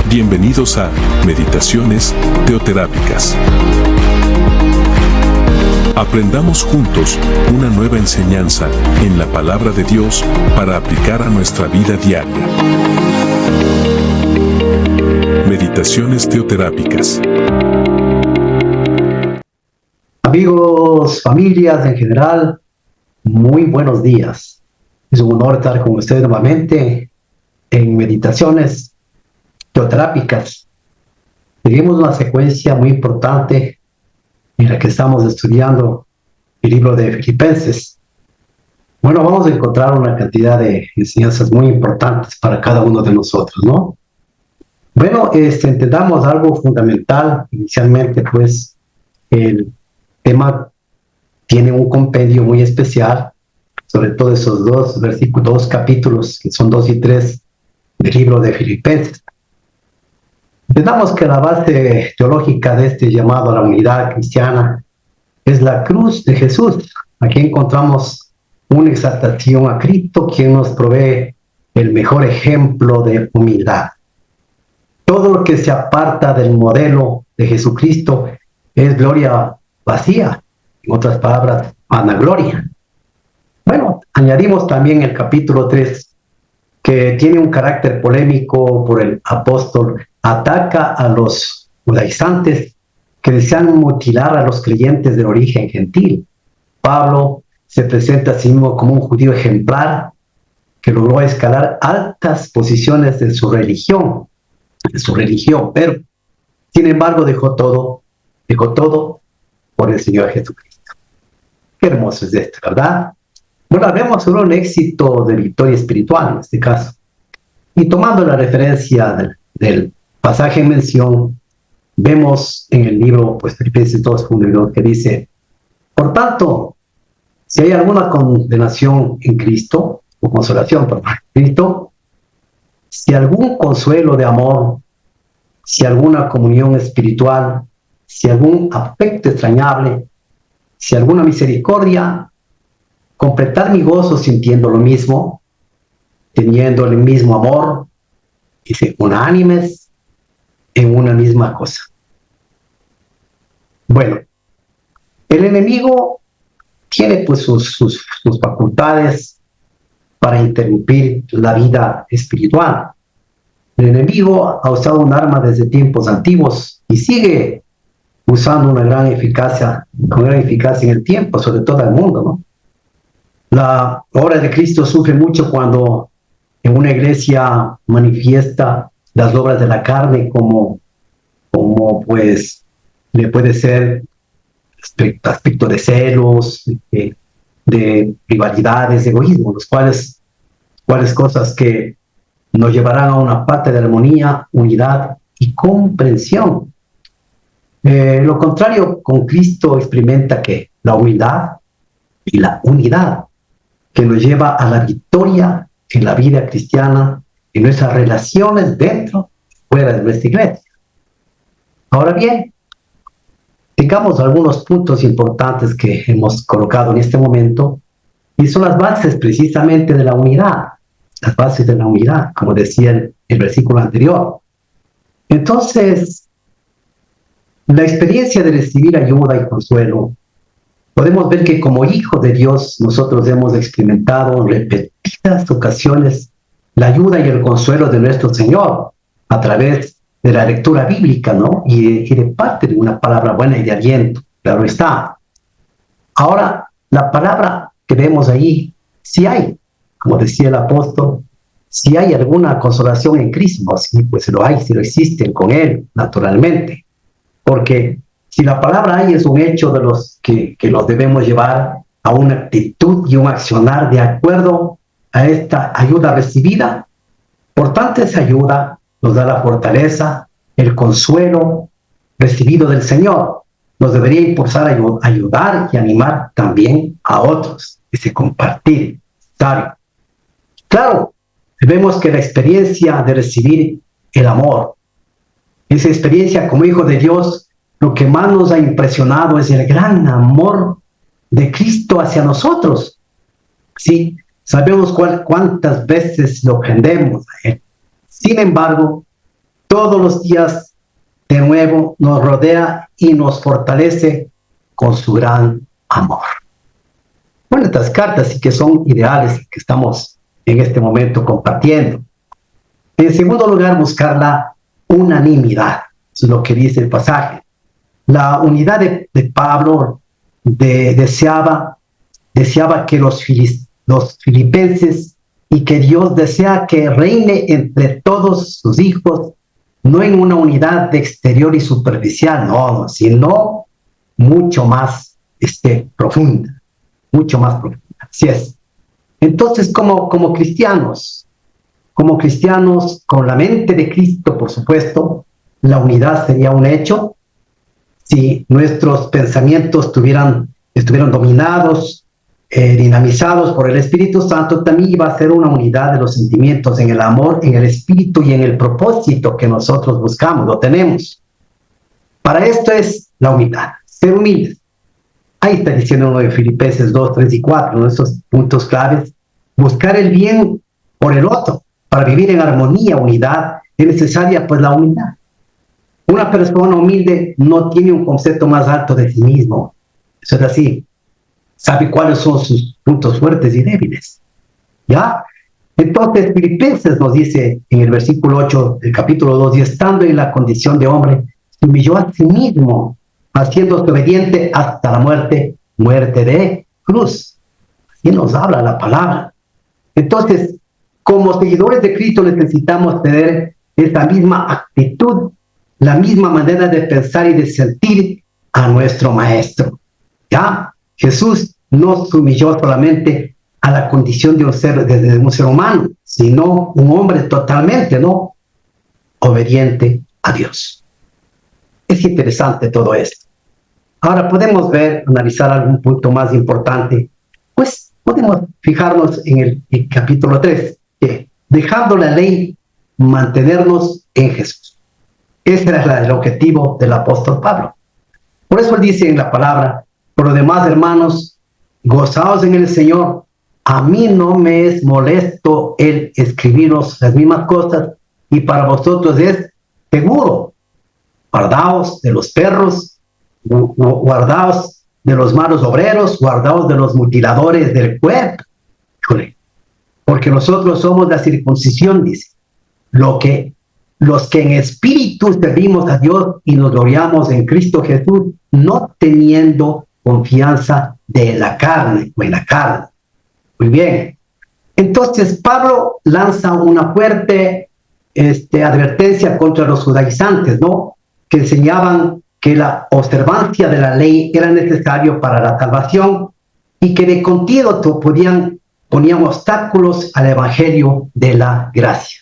Bienvenidos a Meditaciones Teoterápicas. Aprendamos juntos una nueva enseñanza en la palabra de Dios para aplicar a nuestra vida diaria. Meditaciones Teoterápicas. Amigos, familias en general, muy buenos días. Es un honor estar con ustedes nuevamente en Meditaciones Teoterápicas. Seguimos una secuencia muy importante en la que estamos estudiando el libro de Filipenses. Bueno, vamos a encontrar una cantidad de enseñanzas muy importantes para cada uno de nosotros, ¿no? Bueno, entendamos algo fundamental. Inicialmente, pues, el tema tiene un compendio muy especial, sobre todo esos dos capítulos, que son 2 y 3 del libro de Filipenses. Entendamos que la base teológica de este llamado a la unidad cristiana es la cruz de Jesús. Aquí encontramos una exaltación a Cristo, quien nos provee el mejor ejemplo de humildad. Todo lo que se aparta del modelo de Jesucristo es gloria vacía, en otras palabras, vanagloria. Bueno, añadimos también el capítulo 3, que tiene un carácter polémico por el apóstol, ataca a los judaizantes que desean mutilar a los creyentes de origen gentil. Pablo se presenta a sí mismo como un judío ejemplar que logró escalar altas posiciones de su religión, pero sin embargo dejó todo por el Señor Jesucristo. Qué hermoso es esto, ¿verdad? Bueno, hablemos sobre un éxito de victoria espiritual en este caso. Y tomando la referencia del pasaje en mención, vemos en el libro, pues, Filipenses 2:1, que dice: por tanto, si hay alguna condenación en Cristo, o consolación por Cristo, si algún consuelo de amor, si alguna comunión espiritual, si algún afecto extrañable, si alguna misericordia, completar mi gozo sintiendo lo mismo, teniendo el mismo amor, dice, unánimes en una misma cosa. Bueno, el enemigo tiene pues sus facultades para interrumpir la vida espiritual. El enemigo ha usado un arma desde tiempos antiguos y sigue usando con gran eficacia en el tiempo, sobre todo en el mundo, ¿no? La obra de Cristo sufre mucho cuando en una iglesia manifiesta las obras de la carne, como pues le puede ser aspecto de celos, de rivalidades, de egoísmo, cuáles cosas que nos llevarán a una parte de armonía, unidad y comprensión. Lo contrario, con Cristo experimenta que la humildad y la unidad, que nos lleva a la victoria en la vida cristiana, en nuestras relaciones dentro y fuera de nuestra iglesia. Ahora bien, tengamos algunos puntos importantes que hemos colocado en este momento, y son las bases precisamente de la unidad, las bases de la unidad, como decía el versículo anterior. Entonces, la experiencia de recibir ayuda y consuelo, podemos ver que como hijos de Dios nosotros hemos experimentado en repetidas ocasiones la ayuda y el consuelo de nuestro Señor a través de la lectura bíblica, ¿no? Y de parte de una palabra buena y de aliento, claro está. Ahora, la palabra que vemos ahí, si hay, como decía el apóstol, si hay alguna consolación en Cristo, sí, pues lo hay, si lo existen con Él, naturalmente. Porque si la palabra hay es un hecho de los que los debemos llevar a una actitud y un accionar de acuerdo a esta ayuda recibida. Por tanto, esa ayuda nos da la fortaleza, el consuelo recibido del Señor. Nos debería impulsar a ayudar y animar también a otros, ese compartir. Claro, vemos que la experiencia de recibir el amor, esa experiencia como hijo de Dios, lo que más nos ha impresionado es el gran amor de Cristo hacia nosotros. Sí, sabemos cuántas veces lo ofendemos a Él. Sin embargo, todos los días de nuevo nos rodea y nos fortalece con su gran amor. Bueno, estas cartas sí que son ideales que estamos en este momento compartiendo. En segundo lugar, buscar la unanimidad. Eso es lo que dice el pasaje. La unidad de Pablo deseaba que los filipenses y que Dios desea que reine entre todos sus hijos, no en una unidad de exterior y superficial, no, sino mucho más profunda, mucho más profunda. Así es. Entonces, como cristianos, con la mente de Cristo, por supuesto, la unidad sería un hecho. Si nuestros pensamientos estuvieran dominados, dinamizados por el Espíritu Santo, también iba a ser una unidad de los sentimientos en el amor, en el espíritu y en el propósito que nosotros buscamos, lo tenemos. Para esto es la unidad, ser humildes. Ahí está diciendo uno de Filipenses 2, 3 y 4, uno de esos puntos claves. Buscar el bien por el otro, para vivir en armonía, unidad, es necesaria pues la humildad. Una persona humilde no tiene un concepto más alto de sí mismo. Eso es así. Sabe cuáles son sus puntos fuertes y débiles. ¿Ya? Entonces, Filipenses nos dice en el versículo 8 del capítulo 2, y estando en la condición de hombre, se humilló a sí mismo, haciéndose obediente hasta la muerte de cruz. Así nos habla la palabra. Entonces, como seguidores de Cristo necesitamos tener esta misma actitud, la misma manera de pensar y de sentir a nuestro Maestro. ¿Ya? Jesús no se humilló solamente a la condición de un ser humano, sino un hombre totalmente, ¿no?, obediente a Dios. Es interesante todo esto. Ahora podemos analizar algún punto más importante. Pues podemos fijarnos en el capítulo 3, que dejando la ley, mantenernos en Jesús. Ese era el objetivo del apóstol Pablo. Por eso él dice en la palabra: por lo demás, hermanos, gozaos en el Señor. A mí no me es molesto el escribiros las mismas cosas, y para vosotros es seguro. Guardaos de los perros, guardaos de los malos obreros, guardaos de los mutiladores del cuerpo. Porque nosotros somos la circuncisión, dice, los que en espíritu servimos a Dios y nos gloriamos en Cristo Jesús, no teniendo confianza de la carne o en la carne. Muy bien. Entonces Pablo lanza una fuerte advertencia contra los judaizantes, ¿no?, que enseñaban que la observancia de la ley era necesario para la salvación y que de continuo ponían obstáculos al evangelio de la gracia.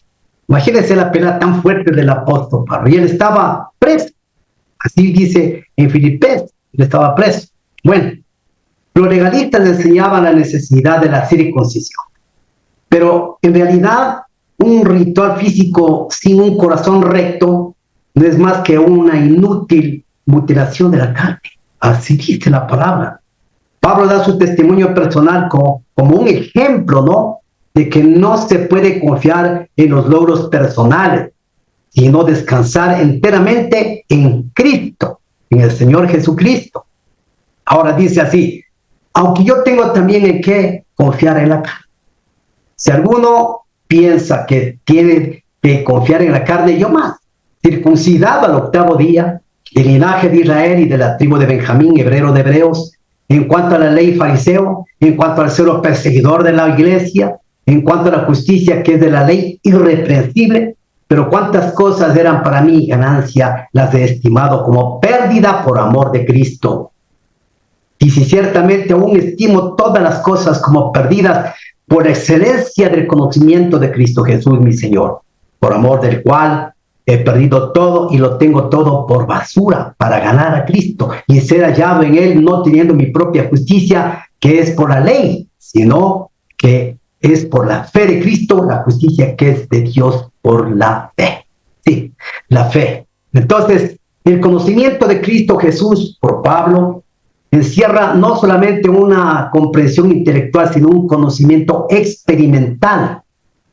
Imagínense la pelea tan fuerte del apóstol Pablo. Y él estaba preso. Así dice en Filipenses, él estaba preso. Bueno, los legalistas enseñaban la necesidad de la circuncisión. Pero en realidad, un ritual físico sin un corazón recto no es más que una inútil mutilación de la carne. Así dice la palabra. Pablo da su testimonio personal como un ejemplo, ¿no?, de que no se puede confiar en los logros personales, sino descansar enteramente en Cristo, en el Señor Jesucristo. Ahora dice así: aunque yo tengo también en qué confiar en la carne. Si alguno piensa que tiene que confiar en la carne, yo más, circuncidado al 8º día, del linaje de Israel y de la tribu de Benjamín, hebreo de hebreos, en cuanto a la ley fariseo, en cuanto al celo perseguidor de la iglesia, en cuanto a la justicia que es de la ley, irreprensible. Pero cuántas cosas eran para mí ganancia, las he estimado como pérdida por amor de Cristo. Y si ciertamente aún estimo todas las cosas como perdidas por excelencia del conocimiento de Cristo Jesús mi Señor, por amor del cual he perdido todo y lo tengo todo por basura para ganar a Cristo y ser hallado en Él, no teniendo mi propia justicia, que es por la ley, sino que es por la fe de Cristo, la justicia que es de Dios por la fe. Sí, la fe. Entonces, el conocimiento de Cristo Jesús por Pablo encierra no solamente una comprensión intelectual, sino un conocimiento experimental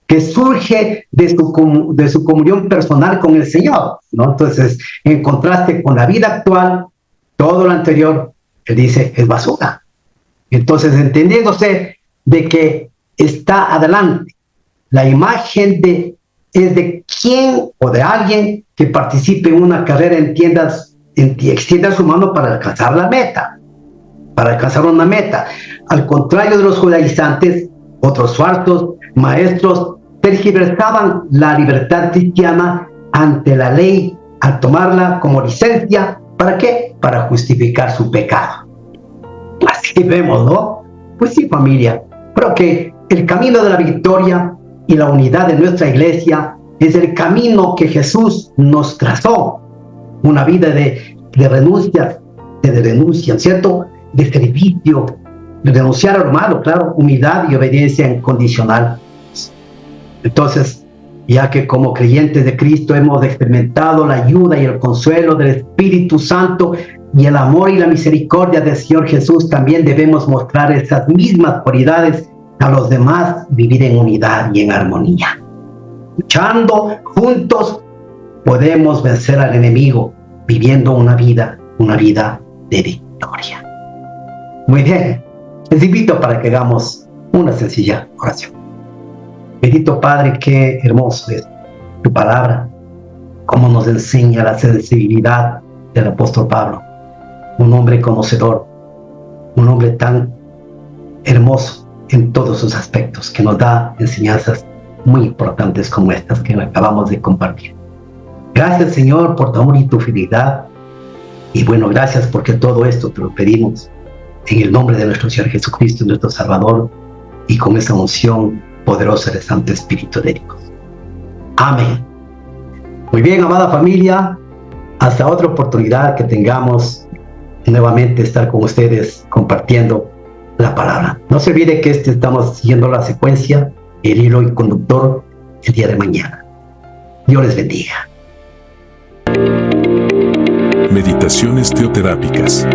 que surge de su comunión personal con el Señor, ¿no? Entonces, en contraste con la vida actual, todo lo anterior, él dice, es basura. Entonces, entendiéndose de que está adelante, la imagen es de quién o de alguien que participe en una carrera, extienda su mano para alcanzar la meta, para alcanzar una meta. Al contrario de los judaizantes, otros falsos maestros tergiversaban la libertad cristiana ante la ley al tomarla como licencia. ¿Para qué? Para justificar su pecado. Así vemos, ¿no? Pues sí, familia. Creo que el camino de la victoria y la unidad de nuestra iglesia es el camino que Jesús nos trazó. Una vida de renuncia, ¿cierto? De servicio, de renunciar a lo malo, claro, humildad y obediencia incondicional. Entonces, ya que como creyentes de Cristo hemos experimentado la ayuda y el consuelo del Espíritu Santo y el amor y la misericordia del Señor Jesús, también debemos mostrar esas mismas cualidades a los demás, vivir en unidad y en armonía. Luchando juntos podemos vencer al enemigo, viviendo una vida de victoria. Muy bien, les invito para que hagamos una sencilla oración. Bendito Padre, qué hermoso es tu palabra, cómo nos enseña la sensibilidad del apóstol Pablo, un hombre conocedor, un hombre tan hermoso en todos sus aspectos, que nos da enseñanzas muy importantes como estas que acabamos de compartir. Gracias, Señor, por tu amor y tu fidelidad. Y bueno, gracias porque todo esto te lo pedimos en el nombre de nuestro Señor Jesucristo, nuestro Salvador, y con esa unción poderosa del Santo Espíritu de Dios. Amén. Muy bien, amada familia, hasta otra oportunidad que tengamos nuevamente estar con ustedes compartiendo la palabra. No se olvide que estamos siguiendo la secuencia, el hilo y conductor, el día de mañana. Dios les bendiga. Meditaciones teoterápicas.